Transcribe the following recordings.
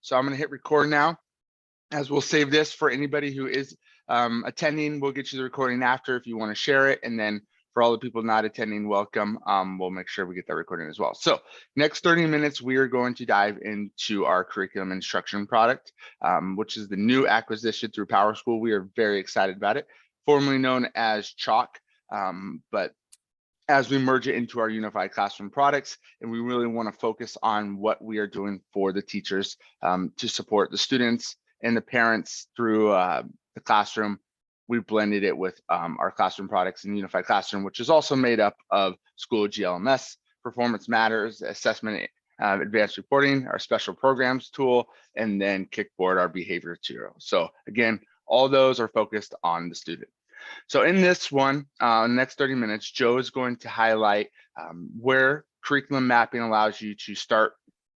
So I'm going to hit record now, as we'll save this for anybody who is attending. We'll get you the recording after if you want to share it. And then for all the people not attending, welcome. We'll make sure we get that recording as well. So next 30 minutes, we are going to dive into our curriculum instruction product, which is the new acquisition through PowerSchool. We are very excited about it, formerly known as Chalk. But as we merge it into our unified classroom products, and we really want to focus on what we are doing for the teachers to support the students and the parents through the classroom. We blended it with our classroom products in Unified Classroom, which is also made up of Schoology LMS, Performance Matters, Assessment, Advanced Reporting, our Special Programs tool, and then Kickboard, our behavior tutor. So again, all those are focused on the student. So in this one, in the next 30 minutes, Joe is going to highlight where curriculum mapping allows you to start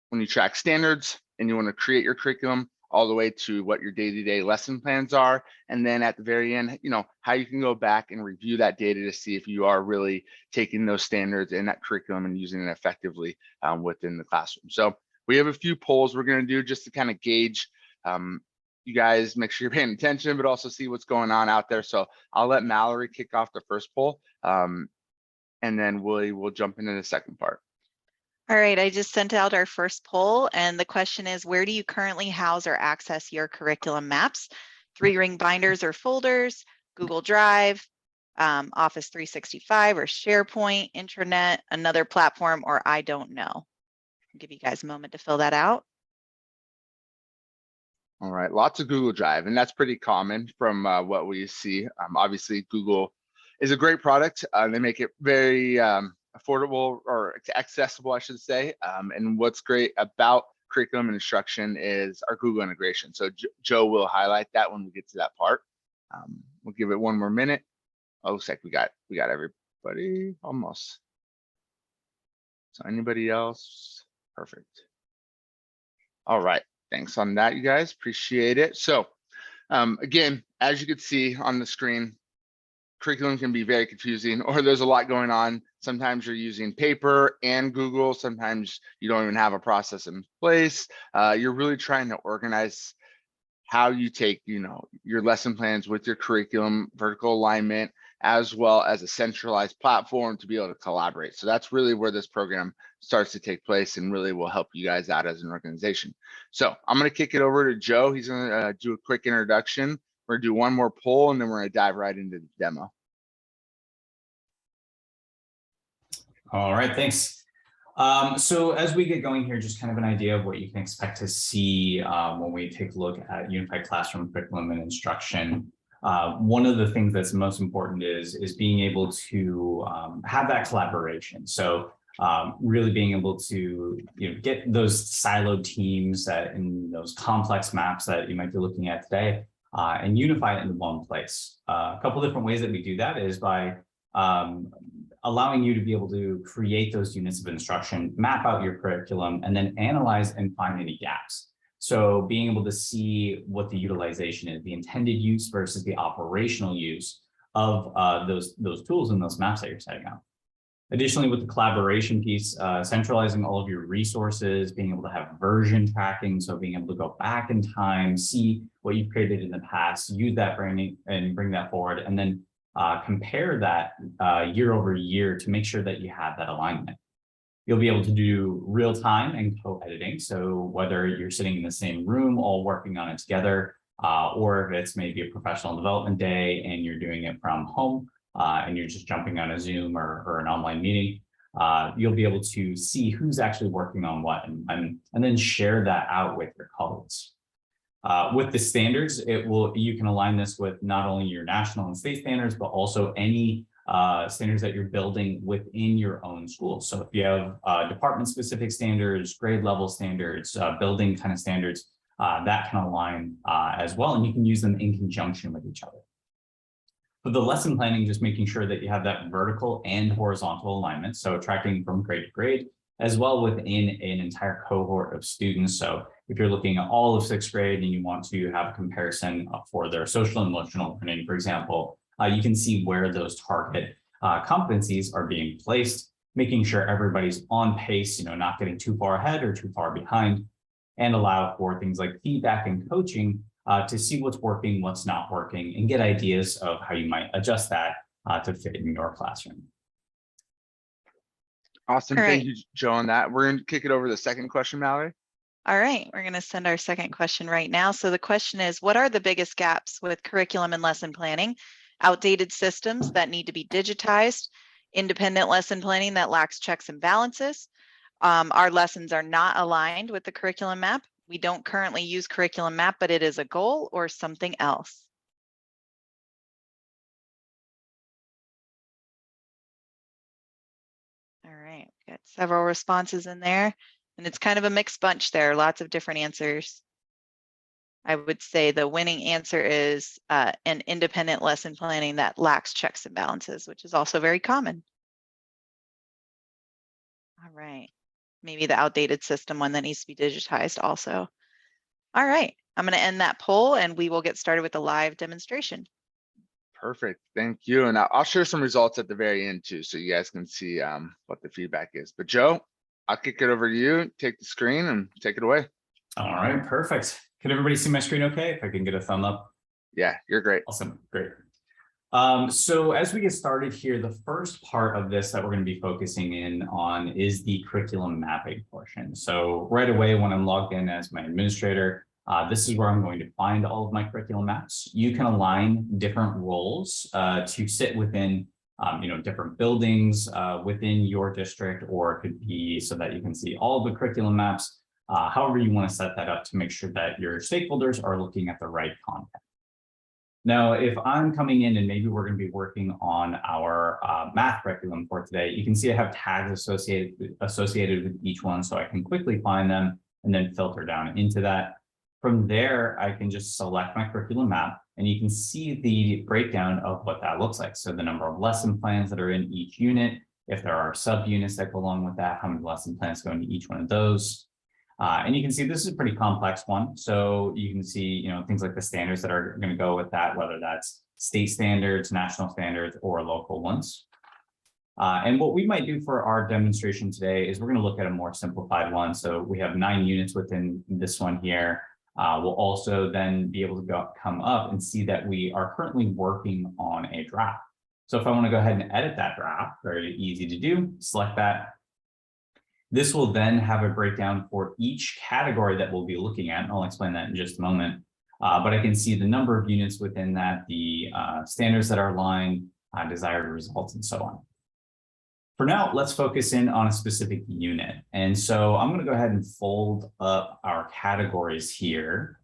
when you track standards and you want to create your curriculum, all the way to what your day-to-day lesson plans are. And then at the very end, how you can go back and review that data to see if you are really taking those standards in that curriculum and using it effectively within the classroom. So we have a few polls we're going to do just to kind of gauge you guys, make sure you're paying attention, but also see what's going on out there. So I'll let Mallory kick off the first poll, and then we'll jump into the second part. All right, I just sent out our first poll, and the question is, where do you currently house or access your curriculum maps? 3-ring binders or folders, Google Drive, Office 365 or SharePoint, intranet, another platform, or I don't know. I'll give you guys a moment to fill that out. All right, lots of Google Drive, and that's pretty common from what we see. Obviously, Google is a great product. They make it very affordable or accessible, I should say. And what's great about curriculum and instruction is our Google integration. So Joe will highlight that when we get to that part. We'll give it one more minute. Oh, looks like we got everybody almost. So anybody else? Perfect. All right. Thanks on that, you guys. Appreciate it. So again, as you can see on the screen, curriculum can be very confusing, or there's a lot going on. Sometimes you're using paper and Google. Sometimes you don't even have a process in place. You're really trying to organize how you take, your lesson plans with your curriculum, vertical alignment, as well as a centralized platform to be able to collaborate. So that's really where this program starts to take place and really will help you guys out as an organization. So I'm going to kick it over to Joe. He's going to do a quick introduction. We're going to do one more poll, and then we're going to dive right into the demo. All right, thanks. So as we get going here, just kind of an idea of what you can expect to see when we take a look at Unified Classroom curriculum and instruction. One of the things that's most important is being able to have that collaboration. So really being able to get those siloed teams that in those complex maps that you might be looking at today and unify it into one place. A couple different ways that we do that is by allowing you to be able to create those units of instruction, map out your curriculum, and then analyze and find any gaps. So being able to see what the utilization is, the intended use versus the operational use of those tools and those maps that you're setting up. Additionally, with the collaboration piece, centralizing all of your resources, being able to have version tracking, so being able to go back in time, see what you've created in the past, use that and bring that forward, and then compare that year over year to make sure that you have that alignment. You'll be able to do real time and co-editing. So whether you're sitting in the same room, all working on it together, or if it's maybe a professional development day and you're doing it from home and you're just jumping on a Zoom or an online meeting, you'll be able to see who's actually working on what and then share that out with your colleagues. With the standards, you can align this with not only your national and state standards, but also any standards that you're building within your own school. So if you have department-specific standards, grade level standards, building kind of standards, that can align as well, and you can use them in conjunction with each other. For the lesson planning, just making sure that you have that vertical and horizontal alignment, so tracking from grade to grade, as well within an entire cohort of students. So if you're looking at all of 6th grade and you want to have a comparison for their social and emotional learning, for example, you can see where those target competencies are being placed, making sure everybody's on pace, not getting too far ahead or too far behind. and allow for things like feedback and coaching to see what's working, what's not working, and get ideas of how you might adjust that to fit in your classroom. Awesome. All Thank right. you, Joe, on that. We're going to kick it over to the second question, Mallory. All right, we're going to send our second question right now. So the question is, what are the biggest gaps with curriculum and lesson planning? Outdated systems that need to be digitized, independent lesson planning that lacks checks and balances. Our lessons are not aligned with the curriculum map. We don't currently use curriculum map, but it is a goal, or something else. All right, we got several responses in there, and it's kind of a mixed bunch there, lots of different answers. I would say the winning answer is an independent lesson planning that lacks checks and balances, which is also very common. All right, maybe the outdated system one that needs to be digitized also. All right, I'm going to end that poll and we will get started with the live demonstration. Perfect. Thank you. And I'll share some results at the very end too, so you guys can see what the feedback is. But Joe, I'll kick it over to you. Take the screen and take it away. All right, perfect. Can everybody see my screen okay? If I can get a thumb up. Yeah, you're great. Awesome, great. So as we get started here, the first part of this that we're going to be focusing in on is the curriculum mapping portion. So right away, when I'm logged in as my administrator, this is where I'm going to find all of my curriculum maps. You can align different roles to sit within different buildings within your district, or it could be so that you can see all of the curriculum maps. However you want to set that up to make sure that your stakeholders are looking at the right content. Now, if I'm coming in and maybe we're going to be working on our math curriculum for today, you can see I have tags associated with each one, so I can quickly find them and then filter down into that. From there, I can just select my curriculum map, and you can see the breakdown of what that looks like. So the number of lesson plans that are in each unit, if there are subunits that go along with that, how many lesson plans go into each one of those. And you can see this is a pretty complex one. So you can see, things like the standards that are going to go with that, whether that's state standards, national standards, or local ones. And what we might do for our demonstration today is we're going to look at a more simplified one. So we have 9 units within this one here. We'll also then be able to come up and see that we are currently working on a draft. So if I want to go ahead and edit that draft, very easy to do, select that. This will then have a breakdown for each category that we'll be looking at. And I'll explain that in just a moment. But I can see the number of units within that, the standards that are aligned, desired results, and so on. For now, let's focus in on a specific unit. And so I'm going to go ahead and fold up our categories here.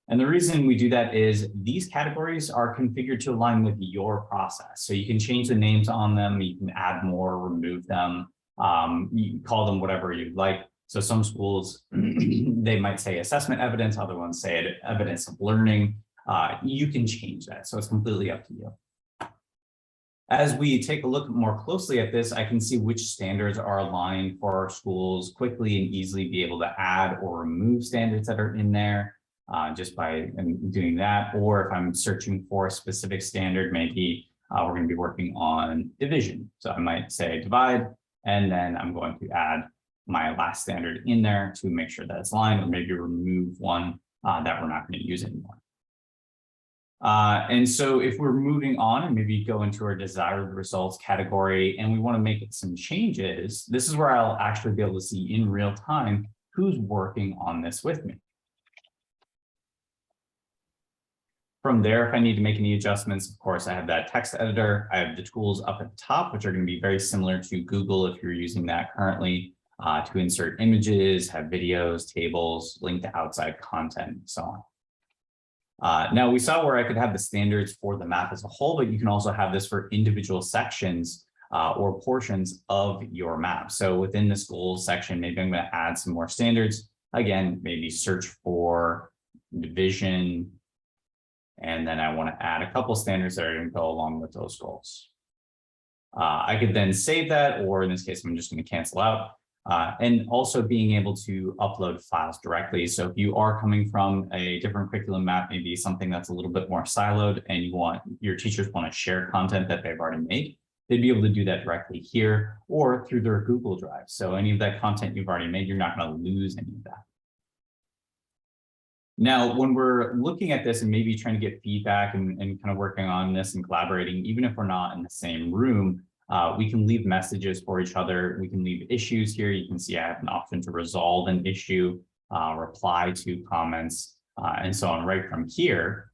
And the reason we do that is these categories are configured to align with your process. So you can change the names on them, you can add more, remove them. You can call them whatever you'd like. So some schools, they might say assessment evidence, other ones say evidence of learning. You can change that. So it's completely up to you. As we take a look more closely at this, I can see which standards are aligned for our schools, quickly and easily be able to add or remove standards that are in there just by doing that. Or if I'm searching for a specific standard, maybe we're going to be working on division. So I might say divide, and then I'm going to add my last standard in there to make sure that it's aligned, or maybe remove one that we're not going to use anymore. And so if we're moving on and maybe go into our desired results category and we want to make some changes, this is where I'll actually be able to see in real time who's working on this with me. From there, if I need to make any adjustments, of course, I have that text editor. I have the tools up at the top, which are going to be very similar to Google if you're using that currently, to insert images, have videos, tables, link to outside content, and so on. Now we saw where I could have the standards for the map as a whole, but you can also have this for individual sections or portions of your map. So within this goals section, maybe I'm going to add some more standards. Again, maybe search for division. And then I want to add a couple standards that are going to go along with those goals. I could then save that, or in this case, I'm just going to cancel out. And also being able to upload files directly. So if you are coming from a different curriculum map, maybe something that's a little bit more siloed, and your teachers want to share content that they've already made, they'd be able to do that directly here or through their Google Drive. So any of that content you've already made, you're not going to lose any of that. Now, when we're looking at this and maybe trying to get feedback and kind of working on this and collaborating, even if we're not in the same room, we can leave messages for each other. We can leave issues here. You can see I have an option to resolve an issue, reply to comments, and so on right from here.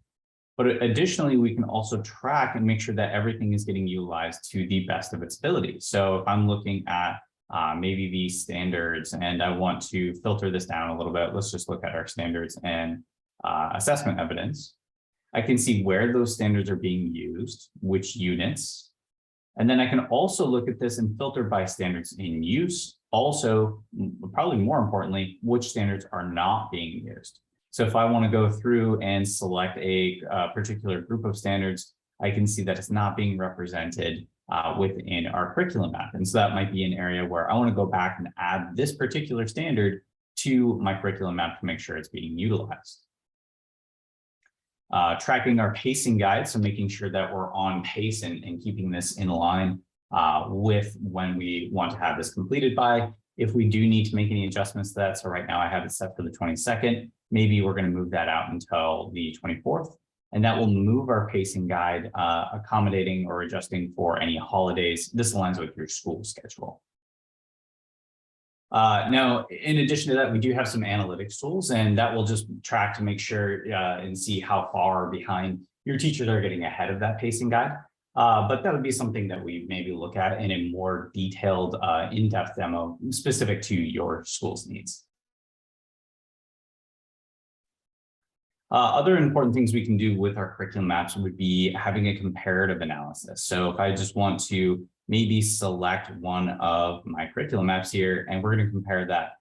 But additionally, we can also track and make sure that everything is getting utilized to the best of its ability. So if I'm looking at maybe these standards and I want to filter this down a little bit, let's just look at our standards and assessment evidence. I can see where those standards are being used, which units. And then I can also look at this and filter by standards in use. Also, probably more importantly, which standards are not being used. So if I want to go through and select a particular group of standards, I can see that it's not being represented within our curriculum map. And so that might be an area where I want to go back and add this particular standard to my curriculum map to make sure it's being utilized. Tracking our pacing guide, so making sure that we're on pace and keeping this in line with when we want to have this completed by. If we do need to make any adjustments to that, so right now I have it set for the 22nd, maybe we're going to move that out until the 24th, and that will move our pacing guide, accommodating or adjusting for any holidays. This aligns with your school schedule. Now, in addition to that, we do have some analytics tools, and that will just track to make sure and see how far behind your teachers are getting ahead of that pacing guide. But that would be something that we maybe look at in a more detailed, in-depth demo specific to your school's needs. Other important things we can do with our curriculum maps would be having a comparative analysis. So if I just want to maybe select one of my curriculum maps here, and we're going to compare that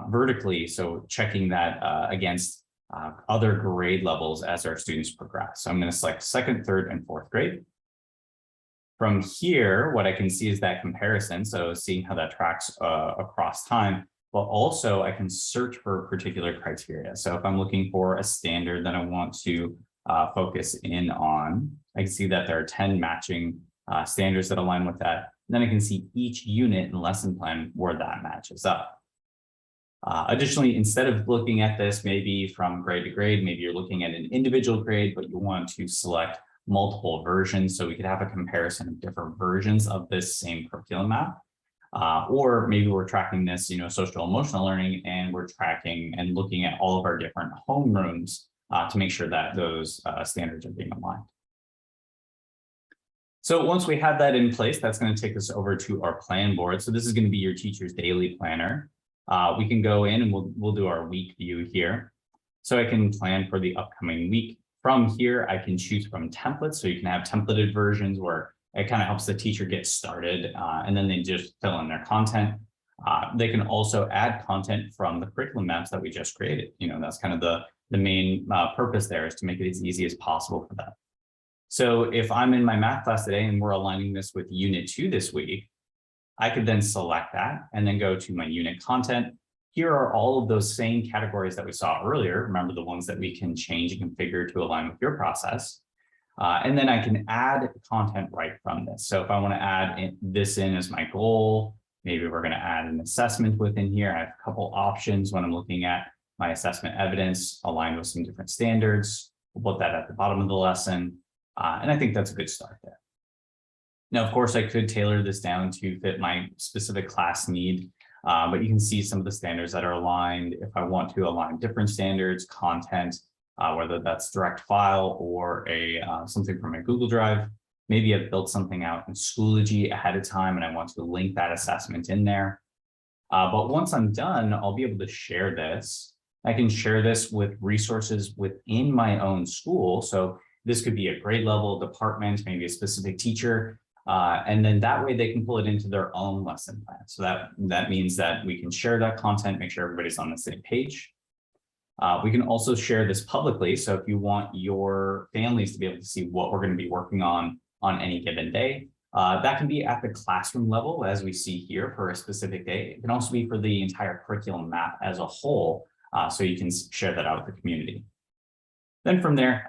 vertically, so checking that against other grade levels as our students progress. So I'm going to select 2nd, 3rd, and 4th grade. From here, what I can see is that comparison, so seeing how that tracks across time, but also I can search for particular criteria. So if I'm looking for a standard that I want to focus in on, I can see that there are 10 matching standards that align with that. And then I can see each unit and lesson plan where that matches up. Additionally, instead of looking at this maybe from grade to grade, maybe you're looking at an individual grade, but you want to select multiple versions. So we could have a comparison of different versions of this same curriculum map. Or maybe we're tracking this, social emotional learning, and we're tracking and looking at all of our different homerooms to make sure that those standards are being aligned. So once we have that in place, that's going to take us over to our plan board. So this is going to be your teacher's daily planner. We can go in and we'll do our week view here. So I can plan for the upcoming week. From here, I can choose from templates. So you can have templated versions where it kind of helps the teacher get started, and then they just fill in their content. They can also add content from the curriculum maps that we just created. That's kind of the main purpose there, is to make it as easy as possible for them. So if I'm in my math class today and we're aligning this with Unit 2 this week, I could then select that and then go to my unit content. Here are all of those same categories that we saw earlier. Remember, the ones that we can change and configure to align with your process. And then I can add content right from this. So if I want to add this in as my goal, maybe we're going to add an assessment within here. I have a couple options when I'm looking at my assessment evidence aligned with some different standards. We'll put that at the bottom of the lesson. And I think that's a good start there. Now, of course, I could tailor this down to fit my specific class need, but you can see some of the standards that are aligned. If I want to align different standards, content, whether that's direct file or something from my Google Drive, maybe I've built something out in Schoology ahead of time and I want to link that assessment in there. But once I'm done, I'll be able to share this. I can share this with resources within my own school. So this could be a grade level, department, maybe a specific teacher. And then that way they can pull it into their own lesson plan. So that means that we can share that content, make sure everybody's on the same page. We can also share this publicly. So if you want your families to be able to see what we're going to be working on any given day, that can be at the classroom level, as we see here, for a specific day. It can also be for the entire curriculum map as a whole, so you can share that out with the community. Then from there,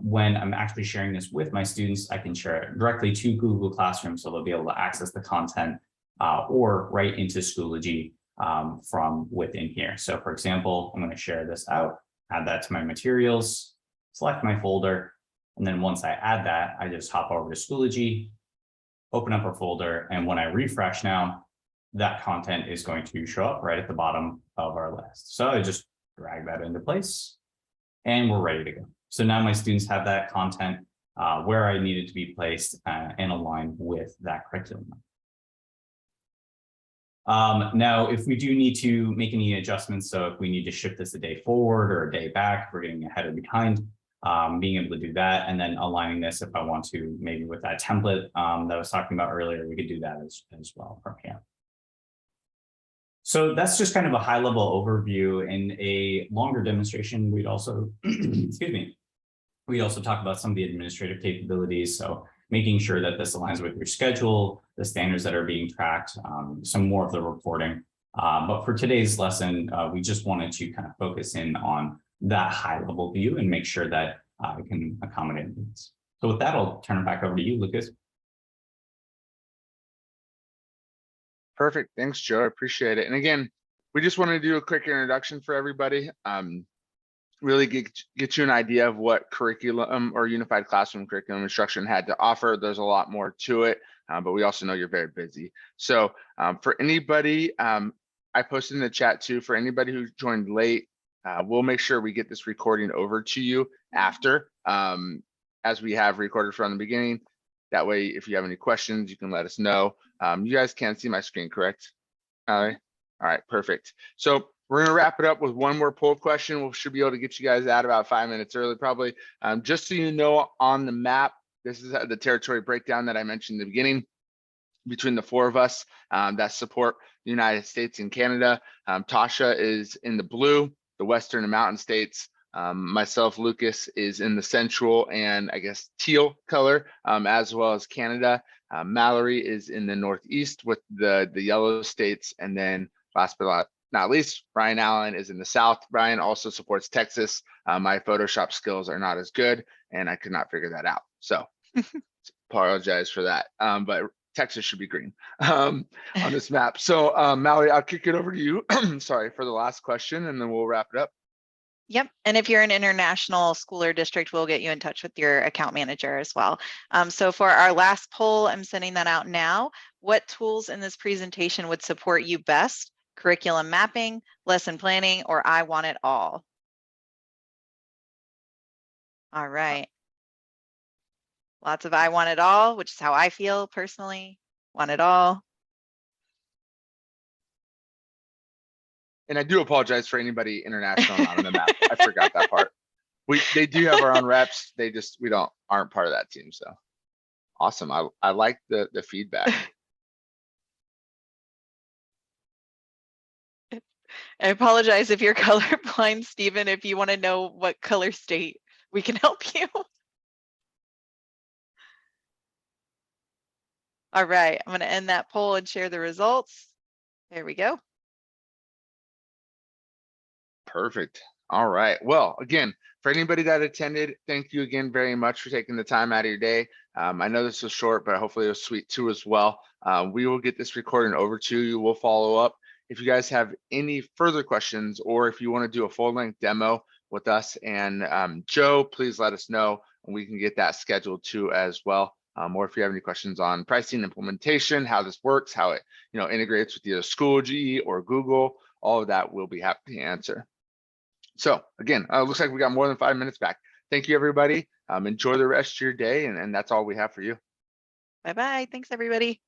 when I'm actually sharing this with my students, I can share it directly to Google Classroom, so they'll be able to access the content or right into Schoology from within here. So for example, I'm going to share this out. add that to my materials, select my folder. And then once I add that, I just hop over to Schoology, open up a folder. And when I refresh now, that content is going to show up right at the bottom of our list. So I just drag that into place and we're ready to go. So now my students have that content where I need it to be placed and aligned with that curriculum. Now, if we do need to make any adjustments, so if we need to shift this a day forward or a day back, we're getting ahead or behind, being able to do that, and then aligning this if I want to, maybe with that template that I was talking about earlier, we could do that as well from here. So that's just kind of a high level overview. In a longer demonstration, we'd also, excuse me, we'd also talk about some of the administrative capabilities. So making sure that this aligns with your schedule, the standards that are being tracked, some more of the reporting. But for today's lesson, we just wanted to kind of focus in on that high level view and make sure that it can accommodate needs. So with that, I'll turn it back over to you, Lucas. Perfect. Thanks, Joe. I appreciate it. And again, we just wanted to do a quick introduction for everybody. Really get you an idea of what curriculum or unified classroom curriculum instruction had to offer. There's a lot more to it, but we also know you're very busy. So for anybody, I posted in the chat too, for anybody who joined late, we'll make sure we get this recording over to you after, as we have recorded from the beginning. That way, if you have any questions, you can let us know. You guys can't see my screen, correct? All right, perfect. So we're going to wrap it up with one more poll question. We should be able to get you guys out about 5 minutes early, probably. Just so you know, on the map, this is the territory breakdown that I mentioned in the beginning between the four of us that support the United States and Canada. Tasha is in the blue, the Western and Mountain States. Myself, Lucas, is in the central and I guess teal color, as well as Canada. Mallory is in the Northeast with the yellow states. And then last but not least, Brian Allen is in the South. Brian also supports Texas. My Photoshop skills are not as good and I could not figure that out. So apologize for that. But Texas should be green on this map. So Mallory, I'll kick it over to you. Sorry for the last question and then we'll wrap it up. Yep. And if you're an international school or district, we'll get you in touch with your account manager as well. So for our last poll, I'm sending that out now. What tools in this presentation would support you best? Curriculum mapping, lesson planning, or I want it all? All right. Lots of I want it all, which is how I feel personally. Want it all. And I do apologize for anybody international not on the map. I forgot that part. They do have our own reps. We aren't part of that team. So awesome. I like the feedback. I apologize if you're colorblind, Stephen. If you want to know what color state, we can help you. All right, I'm going to end that poll and share the results. There we go. Perfect. All right. Well, again, for anybody that attended, thank you again very much for taking the time out of your day. I know this was short, but hopefully it was sweet too as well. We will get this recording over to you. We'll follow up. If you guys have any further questions, or if you want to do a full-length demo with us and Joe, please let us know and we can get that scheduled too as well. Or if you have any questions on pricing, implementation, how this works, how it integrates with either Schoology or Google, all of that we'll be happy to answer. So again, looks like we got more than 5 minutes back. Thank you, everybody. Enjoy the rest of your day, and that's all we have for you. Bye-bye. Thanks, everybody.